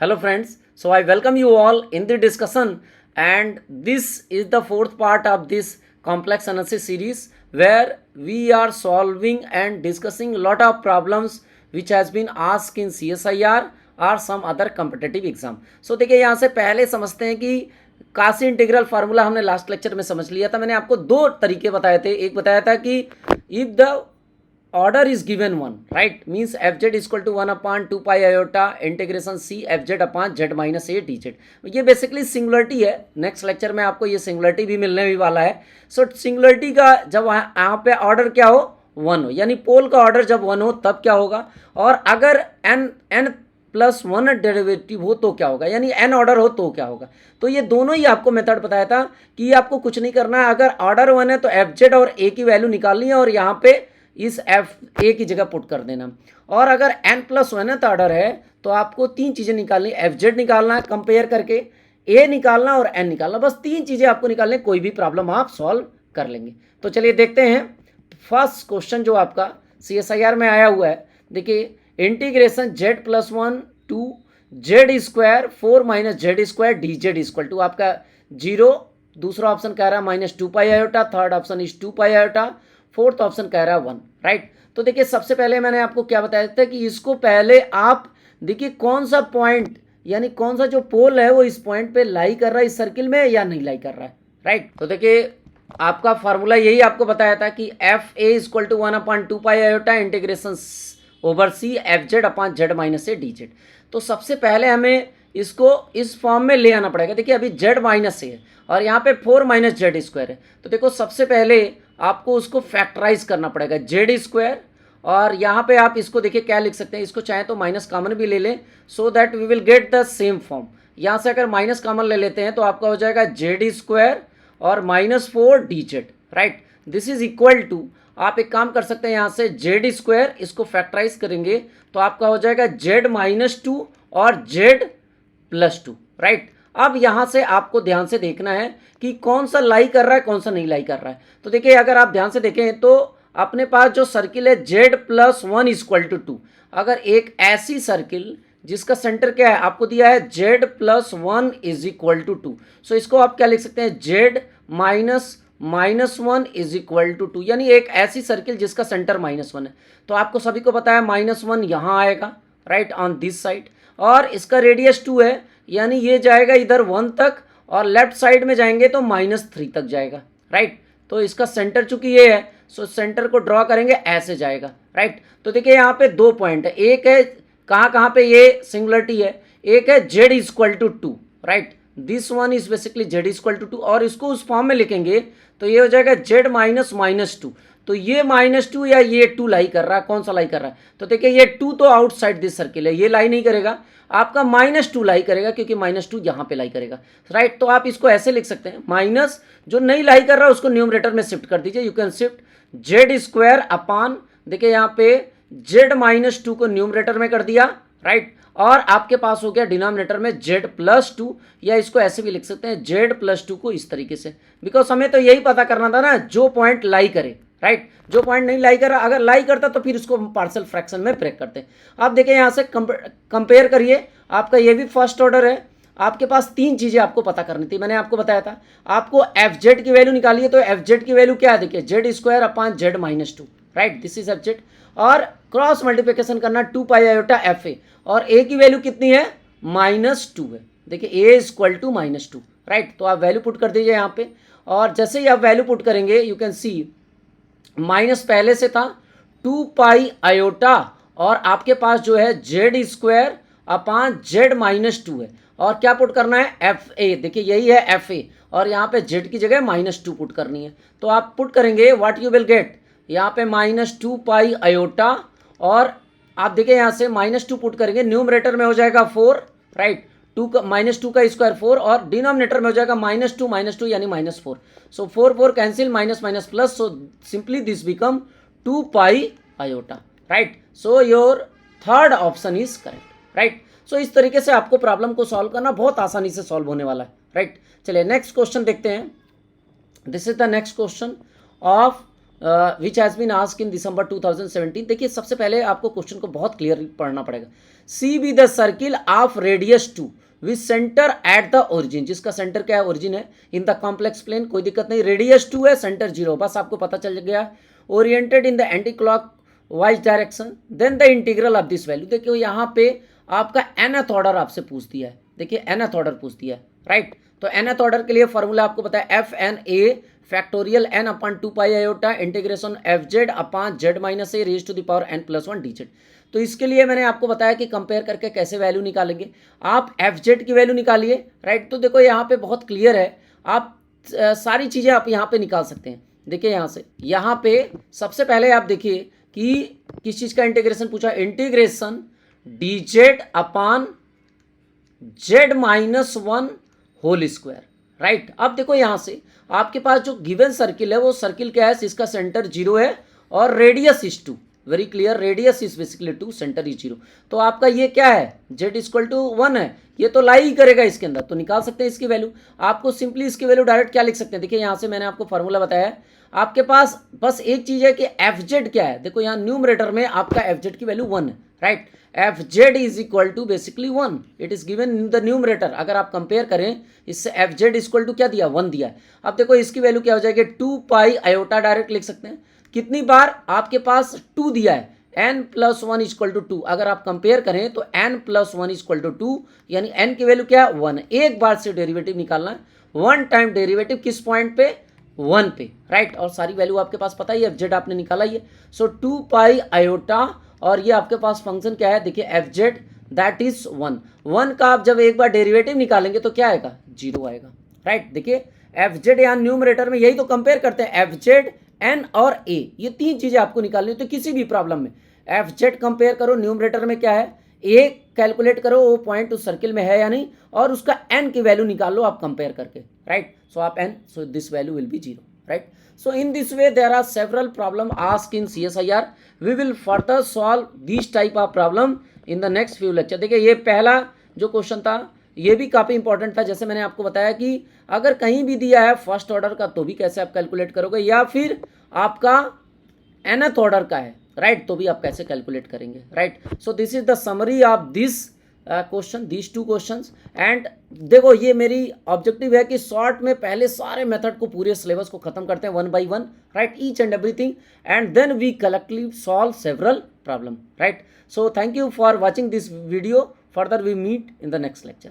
Hello friends, so I welcome you all in the discussion, and this is the fourth part of this complex analysis series where we are solving and discussing a lot of problems which has been asked in CSIR or some other competitive exam. So देखिए यहाँ से पहले समझते हैं कि Kashi integral formula हमने last lecture में समझ लिया था। मैंने आपको दो तरीके बताए थे। एक बताया था कि if the order is given one, right, means fz is equal to 1 upon 2 pi iota integration c fz upon z minus a dz। ये बेसिकली सिंगुलरिटी है। नेक्स्ट लेक्चर में आपको ये सिंगुलरिटी भी मिलने भी वाला है। सो सिंगुलरिटी का जब यहाँ पे ऑर्डर क्या हो, वन हो, यानी पोल का ऑर्डर जब वन हो तब क्या होगा, और अगर n प्लस वन डेरिवेटिव हो तो क्या होगा, यानी n ऑर्डर हो तो क्या होगा। तो ये दोनों ही आपको मेथड बताया था कि आपको कुछ नहीं करना है। अगर ऑर्डर वन है तो fz और a की वैल्यू निकालनी है और यहाँ पे इस एफ ए की जगह पुट कर देना, और अगर n प्लस वन तो ऑर्डर है तो आपको तीन चीज़ें निकालनी, एफ जेड निकालना है कंपेयर करके, ए निकालना और n निकालना, बस तीन चीज़ें आपको निकालने, कोई भी प्रॉब्लम आप सॉल्व कर लेंगे। तो चलिए देखते हैं फर्स्ट क्वेश्चन जो आपका CSIR में आया हुआ है। देखिए integration z plus one two z square 4 minus z square d z equal to आपका 0, दूसरा ऑप्शन कह रहा है minus 2 pi iota, third option is 2 pi iota, fourth option कह रहा है 1, राइट। तो देखिए सबसे पहले मैंने आपको क्या बताया था कि इसको पहले आप देखिए कौन सा पॉइंट, यानी कौन सा जो पोल है वो इस पॉइंट पे लाई कर रहा है इस सर्किल में या नहीं लाई कर रहा है, राइट। तो देखिए आपका फार्मूला यही आपको बताया था कि F A equal to 1 upon 2 pi iota integration over C F z upon z minus A d z. तो सबसे पहले हमें इसको इस फॉर्म में ले आना पड़ेगा। देखिए अभी जेड माइनस ए है और यहाँ पे 4 माइनस जेड स्क्वायर है। तो देखो सबसे पहले आपको उसको फैक्टराइज करना पड़ेगा, जेड स्क्वायर, और यहाँ पे आप इसको देखिए क्या लिख सकते हैं, इसको चाहे तो माइनस कॉमन भी ले लें so that we will get the same form. यहाँ से अगर माइनस कॉमन ले लेते हैं तो आपका हो जाएगा जेड स्क्वायर और minus 4 d z, right. This is equal to, आप एक काम कर सकते हैं, यहाँ से जेड स्क्वायर इसको फैक्टराइज करेंगे तो आपका हो जाएगा जेड माइनस 2 और जेड प्लस 2, राइट। अब यहाँ से आपको ध्यान से देखना है कि कौन सा लाई कर रहा है कौन सा नहीं लाई कर रहा है। तो देखिए अगर आप ध्यान से देखें तो अपने पास जो सर्किल है z plus one equal to 2, अगर एक ऐसी सर्किल जिसका सेंटर क्या है आपको दिया है z plus one is equal to 2, so इसको आप क्या लिख सकते हैं, z minus one is equal to 2, यानी एक ऐसी सर्किल जिसका सेंटर -1 है। तो आपको सभी को पता है -1 यहाँ आएगा, राइट, ऑन दिस साइड, और इसका रेडियस 2 है, यानी ये जाएगा इधर 1 तक और लेफ्ट साइड में जाएंगे तो -3 तक जाएगा, राइट। तो इसका सेंटर चूंकि ये है सो सेंटर को ड्रॉ करेंगे ऐसे जाएगा, राइट। तो देखिए यहाँ पे दो पॉइंट है, एक है कहाँ पे ये सिंगुलरिटी है, एक है z equal to 2, right, this one is basically z equal to 2, और इसको उस फॉर्म में लिखेंगे तो ये हो जाएगा z माइनस 2। तो ये -2 या ये 2 लाई कर रहा है, कौन सा लाई कर रहा है, तो देखिए ये 2 तो आउटसाइड दिस सर्किल है, ये लाई नहीं करेगा, आपका -2 लाई करेगा क्योंकि -2 यहाँ पे लाई करेगा, राइट। तो आप इसको ऐसे लिख सकते हैं, माइनस जो नहीं लाई कर रहा है उसको न्यूमरेटर में शिफ्ट कर दीजिए, you can shift Z square upon, देखिए यहाँ पे जेड माइनस 2 को न्यूमरेटर में कर दिया, राइट, और आपके पास हो गया डिनोमिनेटर में z प्लस 2, या इसको ऐसे भी लिख सकते हैं z प्लस 2 को इस तरीके से, बिकॉज हमें तो यही पता करना था ना जो पॉइंट लाई करे, राइट। जो पॉइंट नहीं लाई कर रहा, अगर लाई करता तो फिर उसको पार्शियल फ्रैक्शन में ब्रेक करते। आप देखिए यहाँ से कंपेयर करिए, आपका ये भी फर्स्ट ऑर्डर है, आपके पास तीन चीजें आपको पता करनी थी। मैंने आपको बताया था आपको एफ जेड की वैल्यू निकालिए, तो एफ जेड की वैल्यू क्या है, देखिए Z square upon z minus 2, right, this is F Z, और क्रॉस मल्टीप्लिकेशन करना 2 पाई आयोटा एफ ए, और ए की वैल्यू कितनी है, -2 है, देखिए ए इक्वल टू -2, राइट। तो आप वैल्यू पुट कर दीजिए यहाँ पे, और जैसे ही आप वैल्यू पुट करेंगे यू कैन सी माइनस पहले से था 2 पाई आयोटा, और आपके पास जो है Z square upon z minus 2 है, और क्या पुट करना है, एफ ए, देखिए यही है एफ ए, और यहाँ पे जेड की जगह -2 पुट करनी है। तो आप पुट करेंगे व्हाट यू विल गेट, यहाँ पे -2 पाई आयोटा, और आप देखिए यहाँ से -2 पुट करेंगे, न्यूमरेटर में हो जाएगा 4, राइट, -2 का स्क्वायर 4, और डिनोमिनेटर में हो जाएगा -2 यानी -4, so 4 cancel, minus minus plus, so simply this become 2 pi iota, right. So your third option is correct, right. So इस तरीके से आपको प्रॉब्लम को सॉल्व करना बहुत आसानी से सॉल्व होने वाला है, राइट। चलिए नेक्स्ट क्वेश्चन देखते हैं। This is the next question of which has been ask in December 2017। देखिए सबसे पहले आपको क्वेश्चन को बहुत क्लियर पढ़ना पड़ेगा। C be the circle of radius 2 with center at the origin, जिसका सेंटर क्या है, ओरिजिन है, इन द कॉम्प्लेक्स प्लेन, कोई दिक्कत नहीं, रेडियस 2 है, सेंटर 0, बस आपको पता चल गया, oriented in the anticlockwise direction, then the integral of this value. देखिए यहाँ पे आपका nth ऑर्डर आपसे पूछ दिया है, देखिए nth ऑर्डर पूछ दिया है, राइट। तो nth ऑर्डर के लिए फॉर्मूला आपको पता है F N A factorial n upon 2 pi iota integration F z upon z minus A raise to the power n plus 1 d z. तो इसके लिए मैंने आपको बताया कि कंपेयर करके कैसे वैल्यू निकालेंगे, आप एफ जेड की वैल्यू निकालिए, राइट। तो देखो यहाँ पे बहुत क्लियर है, आप सारी चीज़ें आप यहाँ पे निकाल सकते हैं। देखिए यहाँ से, यहाँ पे सबसे पहले आप देखिए कि किस चीज़ का इंटीग्रेशन पूछा, integration d z upon z minus 1 whole square, right. अब देखो यहाँ से आपके पास जो गिवन सर्किल है वो सर्किल क्या है, इसका सेंटर 0 है और radius is 2, very clear, radius is basically 2, centre is 0। तो आपका ये क्या है, जेड इक्वल टू 1 है, ये तो लाई ही करेगा इसके अंदर, तो निकाल सकते हैं इसकी वैल्यू। आपको सिंपली इसकी वैल्यू डायरेक्ट क्या लिख सकते हैं, देखिए यहाँ से मैंने आपको फॉर्मूला बताया है, आपके पास बस एक चीज़ है कि एफ जेड क्या है, देखो यहाँ न्यूमरेटर में आपका एफ जेड की वैल्यू 1 है, right. F z is equal to basically 1, it is given in the numerator. अगर आप कंपेयर करें इससे एफ जेड इक्वल टू क्या दिया, 1 दिया है। अब देखो इसकी वैल्यू क्या हो जाएगी, 2 पाई आयोटा, डायरेक्ट लिख सकते हैं, कितनी बार आपके पास 2 दिया है, n प्लस 1 इक्वल टू 2, अगर आप कंपेयर करें तो n प्लस 1 इक्वल टू 2, यानी n की वैल्यू क्या है, 1, एक बार से डेरिवेटिव निकालना है, वन टाइम डेरिवेटिव किस पॉइंट पे, 1 पे, राइट। और सारी वैल्यू आपके पास पता ही है, एफ जेड आपने निकाला ही है, सो 2 पाई आयोटा, और ये आपके पास फंक्शन क्या है, देखिए एफ जेड दैट इज 1 का आप जब एक बार डेरिवेटिव निकालेंगे तो क्या आएगा, 0 आएगा, राइट। देखिए एफ जेड यहाँ न्यूमरेटर में यही तो कंपेयर करते हैं, एफ जेड एन और ए, ये 3 चीजें आपको निकालनी है। तो किसी भी प्रॉब्लम में एफ जेड कंपेयर करो, न्यूमरेटर में क्या है, ए कैलकुलेट करो वो पॉइंट उस सर्किल में है या नहीं, और उसका एन की वैल्यू निकाल लो आप कंपेयर करके, राइट। सो आप N, so this value will be 0, right? So in this way there are several problem asked in CSIR. We will further solve these type of problem in the next few lecture. देखिए ये पहला जो question था ये भी काफ़ी important था, जैसे मैंने आपको बताया कि अगर कहीं भी दिया है फर्स्ट ऑर्डर का तो भी कैसे आप कैलकुलेट करोगे, या फिर आपका nth ऑर्डर का है, राइट, तो भी आप कैसे कैलकुलेट करेंगे, right. So this is the summary of this question, these 2 questions. And देखो ये मेरी ऑब्जेक्टिव है कि शॉर्ट में पहले सारे मेथड को, पूरे सिलेबस को खत्म करते हैं 1 by 1, right, each and everything, and then we collectively solve several problem, right. So thank you for watching this video, further we meet in the next lecture.